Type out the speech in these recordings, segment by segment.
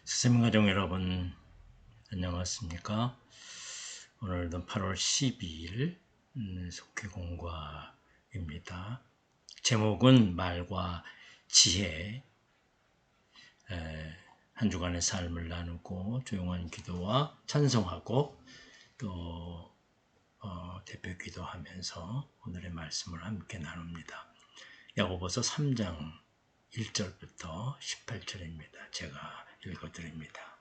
스승 가족 여러분, 안녕하십니까? 오늘도 8월 12일 속회공과입니다. 제목은 말과 지혜, 한 주간의 삶을 나누고 조용한 기도와 찬송하고 또 대표 기도하면서 오늘의 말씀을 함께 나눕니다. 야고보서 3장 1절부터 18절입니다. 제가 읽어드립니다.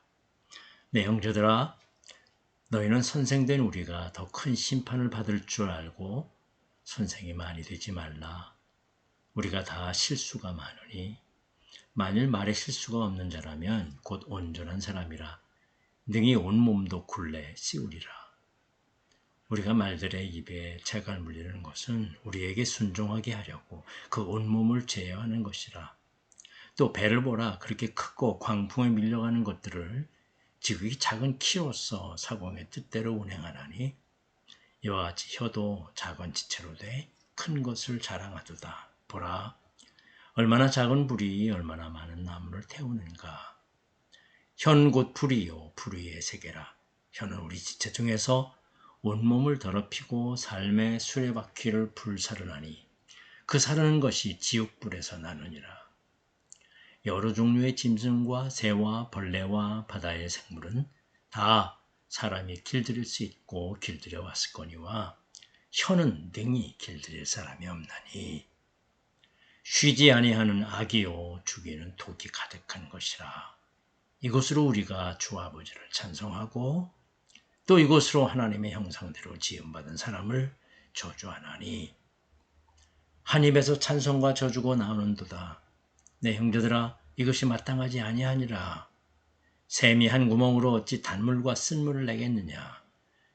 내 형제들아, 너희는 선생된 우리가 더 큰 심판을 받을 줄 알고 선생이 많이 되지 말라. 우리가 다 실수가 많으니 만일 말에 실수가 없는 자라면 곧 온전한 사람이라 능히 온 몸도 굴레 씌우리라. 우리가 말들의 입에 재갈 물리는 것은 우리에게 순종하게 하려고 그 온몸을 제어하는 것이라. 또 배를 보라. 그렇게 크고 광풍에 밀려가는 것들을 지극히 작은 키로서 사공의 뜻대로 운행하나니 이와 같이 혀도 작은 지체로 돼 큰 것을 자랑하도다. 보라, 얼마나 작은 불이 얼마나 많은 나무를 태우는가. 현 곧 불이요 불의의 세계라. 혀는 우리 지체 중에서 온몸을 더럽히고 삶의 수레바퀴를 불사르나니 그 사르는 것이 지옥불에서 나느니라. 여러 종류의 짐승과 새와 벌레와 바다의 생물은 다 사람이 길들일 수 있고 길들여 왔을거니와 혀는 능히 길들일 사람이 없나니 쉬지 아니하는 악이요 죽이는 독이 가득한 것이라. 이것으로 우리가 주 아버지를 찬송하고 또 이것으로 하나님의 형상대로 지음받은 사람을 저주하나니 한 입에서 찬송과 저주가 나오는도다. 내 형제들아, 이것이 마땅하지 아니하니라. 샘이 한 구멍으로 어찌 단물과 쓴물을 내겠느냐.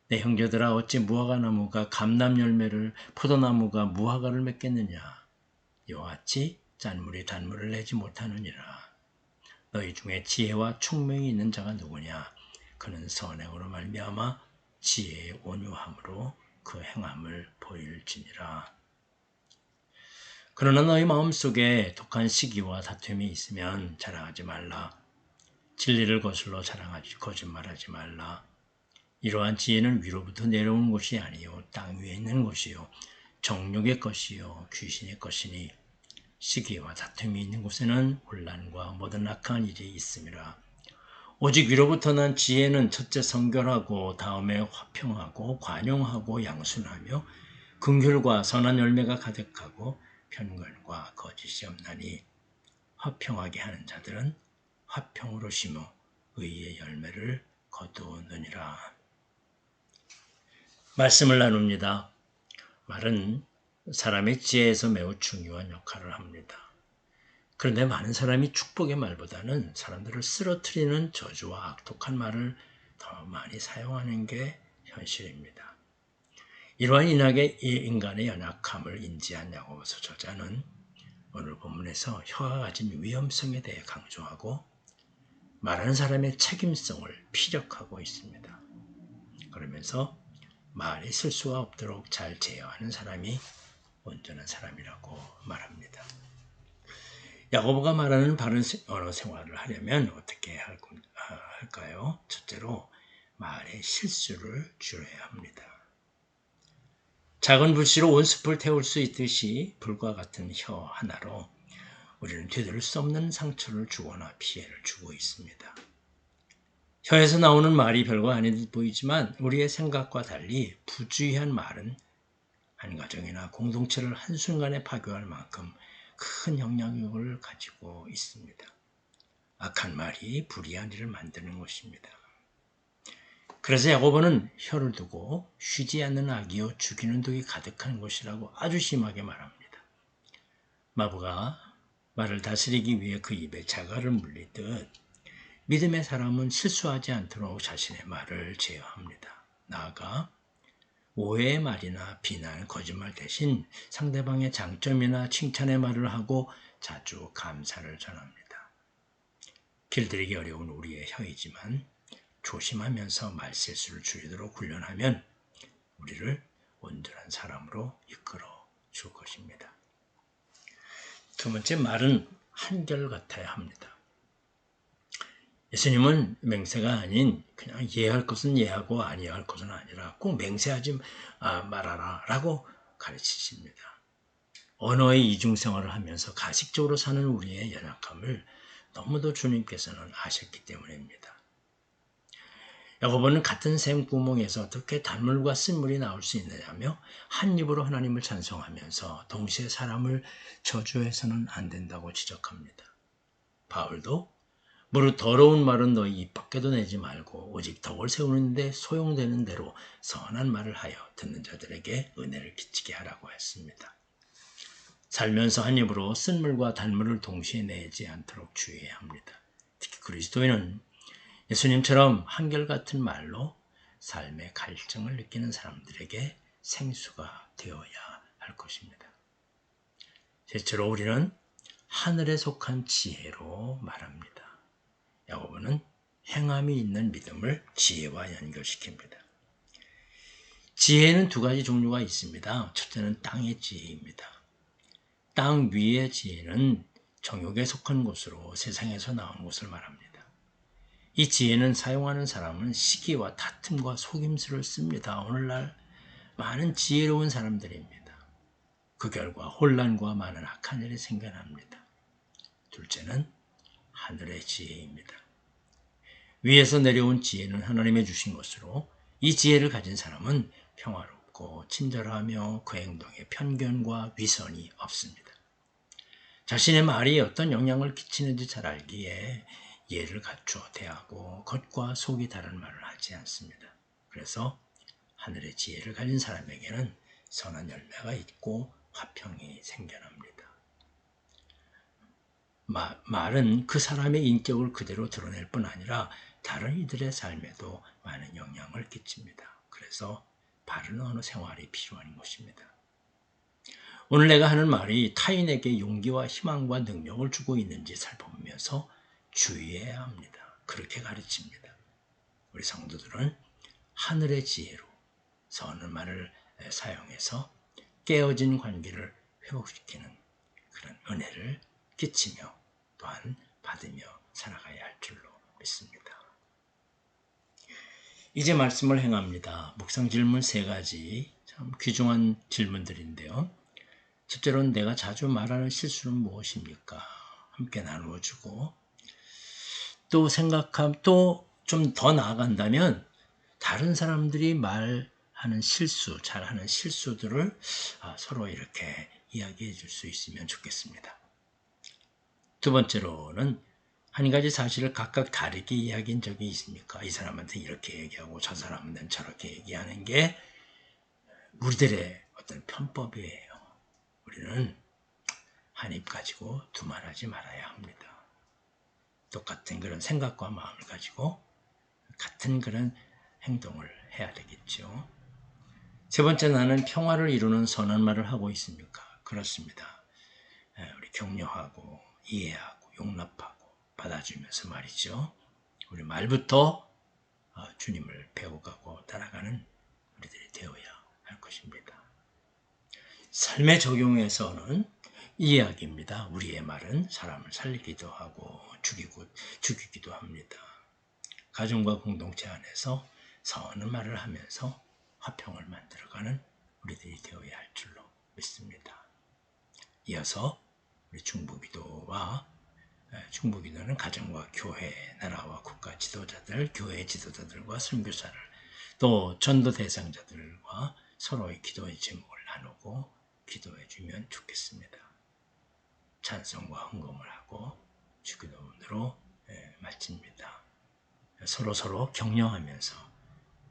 내 형제들아, 어찌 무화과나무가 감람 열매를, 포도나무가 무화과를 맺겠느냐. 이와 같이 짠물이 단물을 내지 못하느니라. 너희 중에 지혜와 총명이 있는 자가 누구냐. 그는 선행으로 말미암아 지혜의 온유함으로 그 행함을 보일지니라. 그러나 너희 마음속에 독한 시기와 다툼이 있으면 자랑하지 말라. 진리를 거슬러 자랑하지 거짓말하지 말라. 이러한 지혜는 위로부터 내려오는 것이 아니요 땅 위에 있는 것이요 정욕의 것이요 귀신의 것이니 시기와 다툼이 있는 곳에는 혼란과 모든 악한 일이 있음이라. 오직 위로부터 난 지혜는 첫째 성결하고 다음에 화평하고 관용하고 양순하며 긍휼과 선한 열매가 가득하고 편견과 거짓이 없나니 화평하게 하는 자들은 화평으로 심어 의의 열매를 거두느니라. 말씀을 나눕니다. 말은 사람의 지혜에서 매우 중요한 역할을 합니다. 그런데 많은 사람이 축복의 말보다는 사람들을 쓰러뜨리는 저주와 악독한 말을 더 많이 사용하는 게 현실입니다. 이러한 인간의 연약함을 인지한 야고보서 저자는 오늘 본문에서 혀가 가진 위험성에 대해 강조하고 말하는 사람의 책임성을 피력하고 있습니다. 그러면서 말이 실수가 없도록 잘 제어하는 사람이 온전한 사람이라고 말합니다. 야고보가 말하는 바른 언어 생활을 하려면 어떻게 할까요? 첫째로 말의 실수를 줄여야 합니다. 작은 불씨로 온 숲을 태울 수 있듯이 불과 같은 혀 하나로 우리는 되돌릴 수 없는 상처를 주거나 피해를 주고 있습니다. 혀에서 나오는 말이 별거 아닌 듯 보이지만 우리의 생각과 달리 부주의한 말은 한 가정이나 공동체를 한순간에 파괴할 만큼 큰 영향력을 가지고 있습니다. 악한 말이 불의한 일을 만드는 것입니다. 그래서 야고보는 혀를 두고 쉬지 않는 악이요 죽이는 독이 가득한 것이라고 아주 심하게 말합니다. 마부가 말을 다스리기 위해 그 입에 자갈을 물리듯 믿음의 사람은 실수하지 않도록 자신의 말을 제어합니다. 나아가 오해의 말이나 비난, 거짓말 대신 상대방의 장점이나 칭찬의 말을 하고 자주 감사를 전합니다. 길들이기 어려운 우리의 혀이지만 조심하면서 말실수를 줄이도록 훈련하면 우리를 온전한 사람으로 이끌어 줄 것입니다. 두 번째, 말은 한결같아야 합니다. 예수님은 맹세가 아닌 그냥 예할 것은 예하고 아니할 것은 아니라 꼭 맹세하지 말아라 라고 가르치십니다. 언어의 이중생활을 하면서 가식적으로 사는 우리의 연약함을 너무도 주님께서는 아셨기 때문입니다. 야고보는 같은 샘구멍에서 어떻게 단물과 쓴물이 나올 수 있느냐며 한 입으로 하나님을 찬송하면서 동시에 사람을 저주해서는 안 된다고 지적합니다. 바울도 무릇 더러운 말은 너희 입 밖에도 내지 말고 오직 덕을 세우는데 소용되는 대로 선한 말을 하여 듣는 자들에게 은혜를 끼치게 하라고 했습니다. 살면서 한 입으로 쓴물과 단물을 동시에 내지 않도록 주의해야 합니다. 특히 그리스도인은 예수님처럼 한결같은 말로 삶의 갈증을 느끼는 사람들에게 생수가 되어야 할 것입니다. 실제로 우리는 하늘에 속한 지혜로 말합니다. 야고보는 행함이 있는 믿음을 지혜와 연결시킵니다. 지혜는 두 가지 종류가 있습니다. 첫째는 땅의 지혜입니다. 땅 위의 지혜는 정욕에 속한 곳으로 세상에서 나온 것을 말합니다. 이 지혜는 사용하는 사람은 시기와 다툼과 속임수를 씁니다. 오늘날 많은 지혜로운 사람들입니다. 그 결과 혼란과 많은 악한 일이 생겨납니다. 둘째는 하늘의 지혜입니다. 위에서 내려온 지혜는 하나님의 주신 것으로 이 지혜를 가진 사람은 평화롭고 친절하며 그 행동에 편견과 위선이 없습니다. 자신의 말이 어떤 영향을 끼치는지 잘 알기에 예를 갖추어 대하고 겉과 속이 다른 말을 하지 않습니다. 그래서 하늘의 지혜를 가진 사람에게는 선한 열매가 있고 화평이 생겨납니다. 말은 그 사람의 인격을 그대로 드러낼 뿐 아니라 다른 이들의 삶에도 많은 영향을 끼칩니다. 그래서 바른 언어 생활이 필요한 것입니다. 오늘 내가 하는 말이 타인에게 용기와 희망과 능력을 주고 있는지 살펴보면서 주의해야 합니다. 그렇게 가르칩니다. 우리 성도들은 하늘의 지혜로 선한 말을 사용해서 깨어진 관계를 회복시키는 그런 은혜를 끼치며 또한 받으며 살아가야 할 줄로 믿습니다. 이제 말씀을 행합니다. 묵상 질문 3가지 참 귀중한 질문들인데요. 첫째로는 내가 자주 말하는 실수는 무엇입니까? 함께 나누어주고 또 좀 더 나아간다면 다른 사람들이 말하는 실수, 잘하는 실수들을 서로 이렇게 이야기해 줄 수 있으면 좋겠습니다. 두 번째로는 한 가지 사실을 각각 다르게 이야기한 적이 있습니까? 이 사람한테 이렇게 얘기하고 저 사람한테는 저렇게 얘기하는 게 우리들의 어떤 편법이에요. 우리는 한 입 가지고 두 말 하지 말아야 합니다. 똑같은 그런 생각과 마음을 가지고 같은 그런 행동을 해야 되겠죠. 세 번째, 나는 평화를 이루는 선한 말을 하고 있습니까? 그렇습니다. 우리 격려하고 이해하고 용납하고 받아주면서 말이죠. 우리 말부터 주님을 배워가고 따라가는 우리들이 되어야 할 것입니다. 삶의 적용에서는 이 이야기입니다. 우리의 말은 사람을 살리기도 하고 죽이기도 합니다. 가정과 공동체 안에서 선한 말을 하면서 화평을 만들어가는 우리들이 되어야 할 줄로 믿습니다. 이어서 우리 중보기도는 가정과 교회, 나라와 국가 지도자들, 교회 지도자들과 선교사를 또 전도 대상자들과 서로의 기도의 제목을 나누고 기도해 주면 좋겠습니다. 찬송과 헌금을 하고 주기도문으로 마칩니다. 서로 격려하면서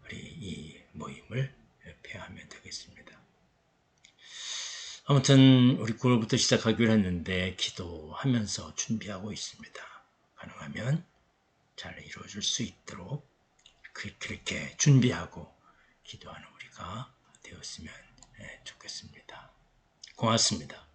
우리 이 모임을 폐하면 되겠습니다. 아무튼 우리 9월부터 시작하기로 했는데 기도하면서 준비하고 있습니다. 가능하면 잘 이루어질 수 있도록 그렇게 준비하고 기도하는 우리가 되었으면 좋겠습니다. 고맙습니다.